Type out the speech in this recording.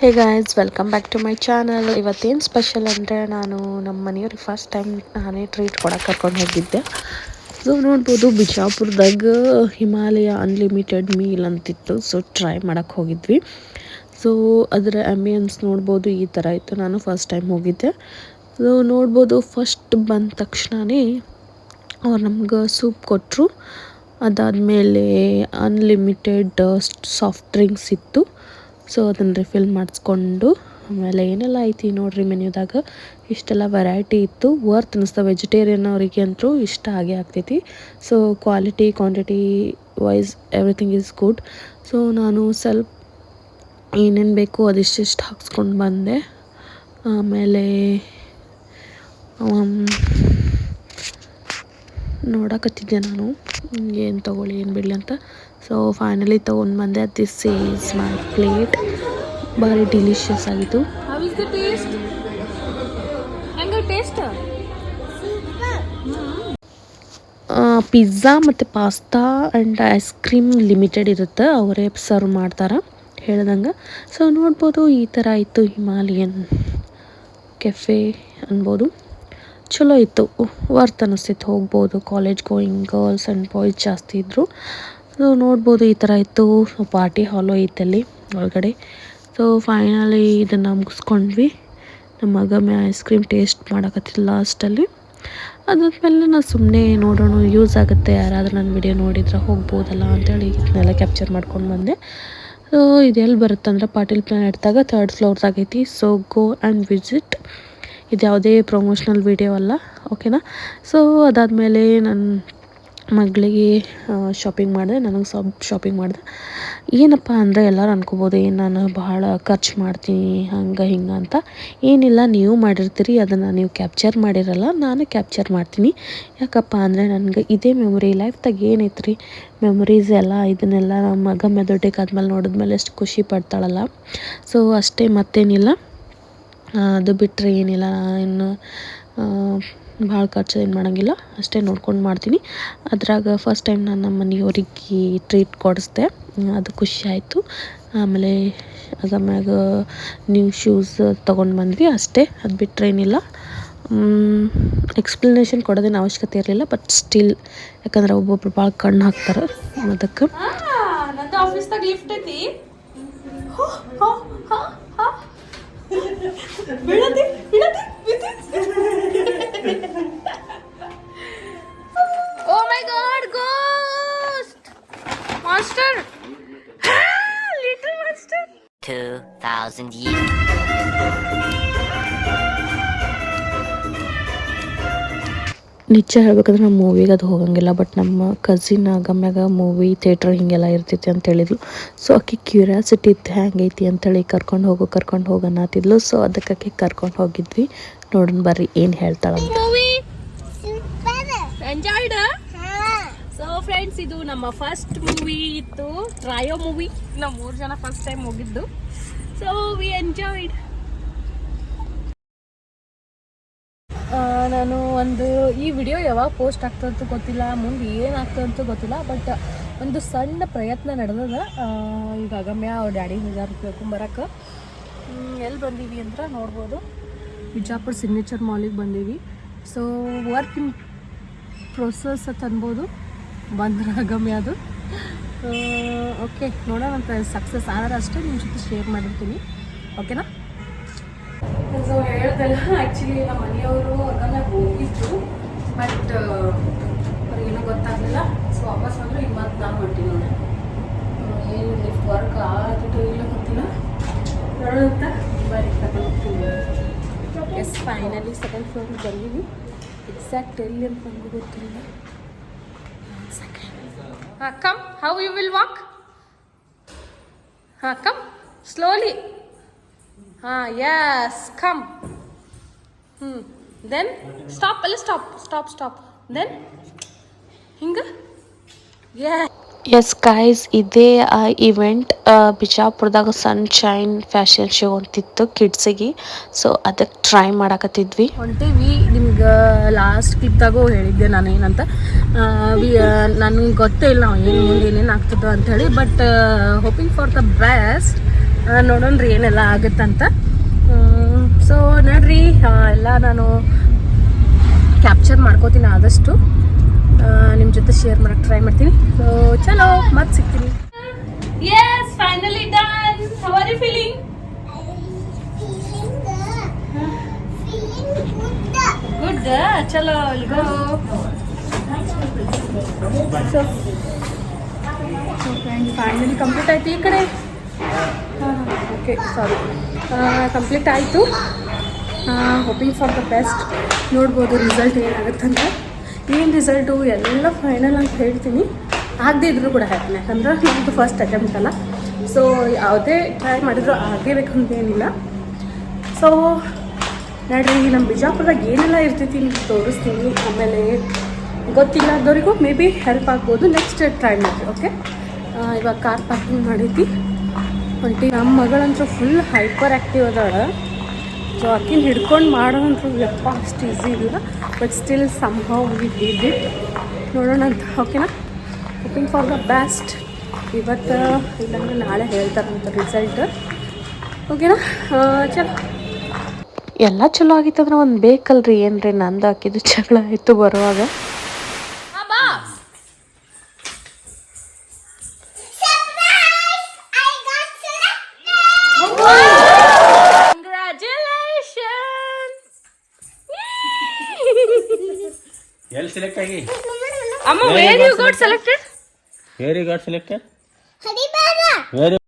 Hey guys, welcome back to my channel. ಇವತ್ತೇನು special ಅಂದರೆ ನಾನು ನಮ್ಮ ಮನೆಯವ್ರಿಗೆ ಫಸ್ಟ್ ಟೈಮ್ ನಾನೇ ಟ್ರೀಟ್ ಕೊಡೋಕೆ ಕರ್ಕೊಂಡು ಹೋಗಿದ್ದೆ. ಸೊ ನೋಡ್ಬೋದು, ಬಿಜಾಪುರದಾಗ ಹಿಮಾಲಯ ಅನ್ಲಿಮಿಟೆಡ್ ಮೀಲ್ ಅಂತಿತ್ತು. ಸೊ ಟ್ರೈ ಮಾಡೋಕ್ಕೆ ಹೋಗಿದ್ವಿ. ಸೊ ಅದರ ಆ್ಯಂಬಿಯನ್ಸ್ ನೋಡ್ಬೋದು, ಈ ಥರ ಇತ್ತು. ನಾನು ಫಸ್ಟ್ ಟೈಮ್ ಹೋಗಿದ್ದೆ. ಸೊ ನೋಡ್ಬೋದು, ಫಸ್ಟ್ ಬಂದ ತಕ್ಷಣವೇ ಅವ್ರು ನಮ್ಗೆ ಸೂಪ್ ಕೊಟ್ಟರು. ಅದಾದಮೇಲೆ ಅನ್ಲಿಮಿಟೆಡ್ ಸಾಫ್ಟ್ ಡ್ರಿಂಕ್ಸ್ ಇತ್ತು. ಸೊ ಅದನ್ನು ರಿಫಿಲ್ ಮಾಡಿಸ್ಕೊಂಡು ಆಮೇಲೆ ಏನೆಲ್ಲ ಐತಿ ನೋಡ್ರಿ ಮೆನ್ಯೂದಾಗ. ಇಷ್ಟೆಲ್ಲ ವೆರೈಟಿ ಇತ್ತು. ವರ್ತ್ ಅನ್ನಿಸ್ತಾ. ವೆಜಿಟೇರಿಯನ್ ಅವರಿಗೆ ಅಂತೂ ಇಷ್ಟ ಆಗೇ ಆಗ್ತೈತಿ. So quality quantity wise everything is good. So ನಾನು ಸ್ವಲ್ಪ ಏನೇನು ಬೇಕು ಅದಿಷ್ಟಿಷ್ಟು ಹಾಕ್ಸ್ಕೊಂಡು ಬಂದೆ. ಆಮೇಲೆ ನೋಡಕತ್ತಿದ್ದೆ ನಾನು ಏನು ತೊಗೊಳ್ಳಿ ಏನು ಬಿಡಲಿ ಅಂತ. ಸೊ ಫೈನಲಿ ತೊಗೊಂಡು ಬಂದೆ. This is my plate. ಭಾರಿ ಡಿಲಿಷಿಯಸ್ ಆಗಿತ್ತು. ಪಿಜ್ಜಾ ಮತ್ತು pasta and ice cream limited ಇರುತ್ತೆ, ಅವರೇ ಸರ್ವ್ ಮಾಡ್ತಾರೆ ಹೇಳ್ದಂಗೆ. ಸೊ ನೋಡ್ಬೋದು, ಈ ಥರ ಇತ್ತು ಹಿಮಾಲಯನ್ ಕೆಫೆ ಅನ್ಬೋದು. ಚಲೋ ಇತ್ತು, ವರ್ತ್ ಅನ್ನಿಸ್ತಿತ್ತು, ಹೋಗ್ಬೋದು. College going girls and boys ಜಾಸ್ತಿ ಇದ್ದರು. ಸೊ ನೋಡ್ಬೋದು, ಈ ಥರ ಇತ್ತು. ಪಾರ್ಟಿ ಹಾಲು ಐತಲ್ಲಿ ಒಳಗಡೆ. ಸೊ ಫೈನಲಿ ಇದನ್ನು ಮುಗಿಸ್ಕೊಂಡ್ವಿ. ನಮ್ಮ ಮಗಮ್ಮೆ ಐಸ್ ಕ್ರೀಮ್ ಟೇಸ್ಟ್ ಮಾಡೋಕತ್ತಿಲ್ಲ ಲಾಸ್ಟಲ್ಲಿ. ಅದಾದ್ಮೇಲೆ ನಾನು ಸುಮ್ಮನೆ ನೋಡೋಣ, ಯೂಸ್ ಆಗುತ್ತೆ, ಯಾರಾದರೂ ನನ್ನ ವಿಡಿಯೋ ನೋಡಿದ್ರೆ ಹೋಗ್ಬೋದಲ್ಲ ಅಂತೇಳಿ ಇದನ್ನೆಲ್ಲ ಕ್ಯಾಪ್ಚರ್ ಮಾಡ್ಕೊಂಡು ಬಂದೆ. ಸೊ ಇದೆಲ್ಲಿ ಬರುತ್ತಂದ್ರೆ ಪಾಟೀಲ್ ಪ್ಲಾನೆಟ್ದಾಗ 3rd ಫ್ಲೋರ್ದಾಗೈತಿ. So go and visit. ಇದು ಯಾವುದೇ ಪ್ರಮೋಷ್ನಲ್ ವಿಡಿಯೋ ಅಲ್ಲ, ಓಕೆನಾ. ಸೊ ಅದಾದಮೇಲೆ ನನ್ನ ಮಗಳಿಗೆ ಶಾಪಿಂಗ್ ಮಾಡಿದೆ, ನನಗೆ ಸ್ವಲ್ಪ ಶಾಪಿಂಗ್ ಮಾಡಿದೆ. ಏನಪ್ಪ ಅಂದರೆ ಎಲ್ಲರೂ ಅನ್ಕೋಬೋದು, ಏನು ನಾನು ಬಹಳ ಖರ್ಚು ಮಾಡ್ತೀನಿ ಹಂಗೆ ಹಿಂಗೆ ಅಂತ. ಏನಿಲ್ಲ, ನೀವು ಮಾಡಿರ್ತೀರಿ, ಅದನ್ನು ನೀವು ಕ್ಯಾಪ್ಚರ್ ಮಾಡಿರಲ್ಲ, ನಾನು ಕ್ಯಾಪ್ಚರ್ ಮಾಡ್ತೀನಿ. ಯಾಕಪ್ಪ ಅಂದರೆ ನನಗೆ ಇದೇ ಮೆಮೊರಿ. ಲೈಫ್ದಾಗ ಏನೈತೆ ರೀ ಮೆಮೊರೀಸ್ ಎಲ್ಲ. ಇದನ್ನೆಲ್ಲ ನಮ್ಮ ಮಗ ಮೆದೊಡ್ಡಕ್ಕಾದ್ಮೇಲೆ ನೋಡಿದ್ಮೇಲೆ ಎಷ್ಟು ಖುಷಿ ಪಡ್ತಾಳಲ್ಲ. ಸೊ ಅಷ್ಟೇ, ಮತ್ತೇನಿಲ್ಲ. ಅದು ಬಿಟ್ಟರೆ ಏನಿಲ್ಲ, ಇನ್ನು ಭಾಳ ಖರ್ಚು ಏನು ಮಾಡೋಂಗಿಲ್ಲ, ಅಷ್ಟೇ ನೋಡ್ಕೊಂಡು ಮಾಡ್ತೀನಿ. ಅದ್ರಾಗ ಫಸ್ಟ್ ಟೈಮ್ ನಾನು ನಮ್ಮ ಮನೆಯವ್ರಿಗೆ ಟ್ರೀಟ್ ಕೊಡಿಸ್ದೆ, ಅದು ಖುಷಿ ಆಯಿತು. ಆಮೇಲೆ ಆಮ್ಯಾಗ ನ್ಯೂ ಶೂಸ್ ತೊಗೊಂಡು ಬಂದ್ವಿ, ಅಷ್ಟೇ. ಅದು ಬಿಟ್ಟರೆ ಏನಿಲ್ಲ. ಎಕ್ಸ್ಪ್ಲನೇಷನ್ ಕೊಡೋದೇನು ಅವಶ್ಯಕತೆ ಇರಲಿಲ್ಲ, ಬಟ್ ಸ್ಟಿಲ್, ಯಾಕಂದ್ರೆ ಒಬ್ಬೊಬ್ರು ಭಾಳ ಕಣ್ಣು ಹಾಕ್ತಾರೆ ಅದಕ್ಕೆ. ನಂದು ಆಫೀಸ್ದಾಗ ಲಿಫ್ಟ್ ಐತಿ. Oh my god, ghost! Monster! Little monster! 2000 years. ನಿಜ ಹೇಳ್ಬೇಕಂದ್ರೆ ನಮ್ಮ ಮೂವಿಗೆ ಅದು ಹೋಗಂಗಿಲ್ಲ, ಬಟ್ ನಮ್ಮ ಕಸಿನ್ ಗಮ್ಯಾಗ ಮೂವಿ ಥಿಯೇಟ್ರ್ ಹೀಗೆಲ್ಲ ಇರ್ತೈತಿ ಅಂತ ಹೇಳಿದ್ಲು. ಸೊ ಆಕೆ ಕ್ಯೂರಿಯಾಸಿಟಿ ಇತ್ತು ಹೆಂಗೈತಿ ಅಂತೇಳಿ ಕರ್ಕೊಂಡು ಹೋಗು ಅನ್ನತ್ತಿದ್ಲು. ಸೊ ಅದಕ್ಕೆ ಕರ್ಕೊಂಡು ಹೋಗಿದ್ವಿ. ನೋಡೋಣ ಬರ್ರಿ ಏನು ಹೇಳ್ತಾಳಂತ. ಎಂಜಾಯ್ಡ್. ಸೊ ಫ್ರೆಂಡ್ಸ್, ಇದು ನಮ್ಮ ಫಸ್ಟ್ ಮೂವಿ ಇತ್ತು, ಟ್ರಯೋ ಮೂವಿ. ನಾವು 3 ಜನ ಫಸ್ಟ್ ಟೈಮ್ ಹೋಗಿದ್ದು. So we enjoyed. ನಾನು ಈ ವಿಡಿಯೋ ಯಾವಾಗ ಪೋಸ್ಟ್ ಆಗ್ತದಂತೂ ಗೊತ್ತಿಲ್ಲ, ಮುಂದೆ ಏನಾಗ್ತದಂತೂ ಗೊತ್ತಿಲ್ಲ, ಬಟ್ ಒಂದು ಸಣ್ಣ ಪ್ರಯತ್ನ ನಡೆದದ. ಈಗ ಅಗಮ್ಯ ಅವ್ರ ಡ್ಯಾಡಿ ಹೋಗ್ಯಾರ ತಿಳ್ಕೊಂಬರಕ್ಕೆ. ಎಲ್ಲಿ ಬಂದೀವಿ ಅಂದ್ರೆ ನೋಡ್ಬೋದು, ಬಿಜಾಪುರ ಸಿಗ್ನೇಚರ್ ಮಾಲಿಗೆ ಬಂದೀವಿ. ಸೊ ವರ್ಕ್ ಇನ್ ಪ್ರೊಸೆಸ್ ಅಂತ ಅನ್ಬೋದು, ಬಂದ್ರೆ ಅಗಮ್ಯ ಅದು. ಓಕೆ, ನೋಡೋಣ ಅಂತ. ಸಕ್ಸಸ್ ಆದರೆ ಅಷ್ಟೇ ನಿಮ್ಮ ಜೊತೆ ಶೇರ್ ಮಾಡಿರ್ತೀನಿ, ಓಕೆನಾ. ಸೊ ಹೇಳೋದೆಲ್ಲ ಆ್ಯಕ್ಚುಲಿ ನಮ್ಮ ಮನೆಯವರು ಅದನ್ನ ಹೋಗಿದ್ರು, ಬಟ್ ಅವ್ರಿಗೇನೋ ಗೊತ್ತಾಗಲಿಲ್ಲ. ಸೊ ವಾಪಸ್ ಬಂದರು. ಈಗ ಮತ್ತೆ ನಾನು ಹೊಂಟೀನಿ ನೋಡಿ. ಏನು ಲಿಫ್ಟ್ ವರ್ಕ್ ಆಗಿತ್ತು ಇಲ್ಲ ಗೊತ್ತಿಲ್ಲ, ನೋಡೋದಂತ ಬರೀ ತಗೊಂಡು ಹೋಗ್ತೀವಿ. ಎಸ್, ಫೈನಲಿ 2nd ಫ್ಲೋರ್ಗೆ ಬಂದೀವಿ. ಎಕ್ಸಾಕ್ಟ್ ಎಲ್ಲಿ ಅಂತ ನಮಗೂ ಗೊತ್ತಿಲ್ಲ. Come, how you will walk? Come slowly. Yes, come. Then stop. Stop. Then hinga. Yeah. Yes guys, ಇದೇ ಇವೆಂಟ್ ಬಿಜಾಪುರದಾಗ ಸನ್ಶೈನ್ ಫ್ಯಾಷನ್ ಶೋ ಅಂತಿತ್ತು ಕಿಡ್ಸಿಗೆ. ಸೊ ಅದಕ್ಕೆ ಟ್ರೈ ಮಾಡಕತ್ತಿದ್ವಿ. ಹೊಂಟೀವಿ. ನಿಮ್ಗೆ ಲಾಸ್ಟ್ ಕ್ಲಿಪ್ದಾಗೂ ಹೇಳಿದ್ದೆ ನಾನು ಏನಂತ. ನನಗೆ ಗೊತ್ತೇ ಇಲ್ಲ ಏನು ಮುಂದೆ ಏನೇನು ಆಗ್ತದೋ ಅಂಥೇಳಿ, but hoping for the best. ನೋಡೋಣ್ರಿ ಏನೆಲ್ಲ ಆಗುತ್ತಂತ. ಸೊ ನೋಡ್ರಿ ಎಲ್ಲ ನಾನು ಕ್ಯಾಪ್ಚರ್ ಮಾಡ್ಕೋತೀನಿ, ಆದಷ್ಟು ನಿಮ್ಮ ಜೊತೆ ಶೇರ್ ಮಾಡಕ್ಕೆ ಟ್ರೈ ಮಾಡ್ತೀನಿ. ಸೊ ಚಲೋ ಮತ್ತೆ ಸಿಗ್ತೀನಿ. Yes finally done. How are you feeling? Good. ಚಲೋ ಗೋ. ಸೊ ಫೈನಲಿ ಕಂಪ್ಲೀಟ್ ಆಯ್ತು. ಈ ಕಡೆ ಓಕೆ ಸಾರಿ, ಕಂಪ್ಲೀಟ್ ಆಯಿತು. Hoping for the best. ನೋಡ್ಬೋದು ರಿಸಲ್ಟ್ ಏನಾಗುತ್ತಂತ. ಏನು ರಿಸಲ್ಟು ಎಲ್ಲ ಫೈನಲ್ ಅಂತ ಹೇಳ್ತೀನಿ. ಆಗದೇ ಇದ್ರೂ ಕೂಡ ಹ್ಯಾಪಿನ, ಯಾಕಂದ್ರೆ ನಮ್ಮದು ಫಸ್ಟ್ ಅಟೆಂಪ್ಟ್ ಅಲ್ಲ. ಸೊ ಯಾವುದೇ ಟ್ರೈ ಮಾಡಿದ್ರು ಆಗೇಬೇಕು ಅಂತೇನಿಲ್ಲ. ಸೊ ನೋಡ್ರಿ, ನಮ್ಮ ಬಿಜಾಪುರದಾಗ ಏನೆಲ್ಲ ಇರ್ತೈತಿ ನಿಮ್ಗೆ ತೋರಿಸ್ತೀನಿ. ಆಮೇಲೆ ಗೊತ್ತಿಲ್ಲದವರಿಗೂ ಮೇ ಬಿ ಹೆಲ್ಪ್ ಆಗ್ಬೋದು. ನೆಕ್ಸ್ಟ್ ಟ್ರೈ ಮಾಡಿ. ಓಕೆ, ಇವಾಗ ಕಾರ್ ಪಾರ್ಕಿಂಗ್ ಮಾಡೈತಿ ಹೊಂಟಿ. ನಮ್ಮ ಮಗಳಂತೂ ಫುಲ್ ಹೈಪರ್ ಆ್ಯಕ್ಟಿವ್ ಅದಾಳ. ಸೊ ಆಕಿನ ಹಿಡ್ಕೊಂಡು ಮಾಡೋಂತೂ ಯಪ್ಪ ಅಷ್ಟು ಈಸಿ ಇಲ್ಲ. But still somehow we did it. ನೋಡೋಣ ಅಂತ. ಓಕೆನಾ? Hoping for the best. ಇವತ್ತು ಇಲ್ಲಾಂದ್ರೆ ನಾಳೆ ಹೇಳ್ತಾರಂತ ರಿಸಲ್ಟ್. ಓಕೆನಾ? ಚಲೋ ಎಲ್ಲ ಚಲೋ ಆಗಿತ್ತಂದ್ರೆ ಒಂದು ಬೇಕಲ್ರಿ. ಏನ್ರಿ ನಂದು ಹಾಕಿದ್ದು ಜಗಳ ಆಯಿತು ಬರುವಾಗ. ಎಲ್ಲಿ ಸೆಲೆಕ್ಟ್ ಆಗಿ? Amma, where you got selected? Where you got selected? Where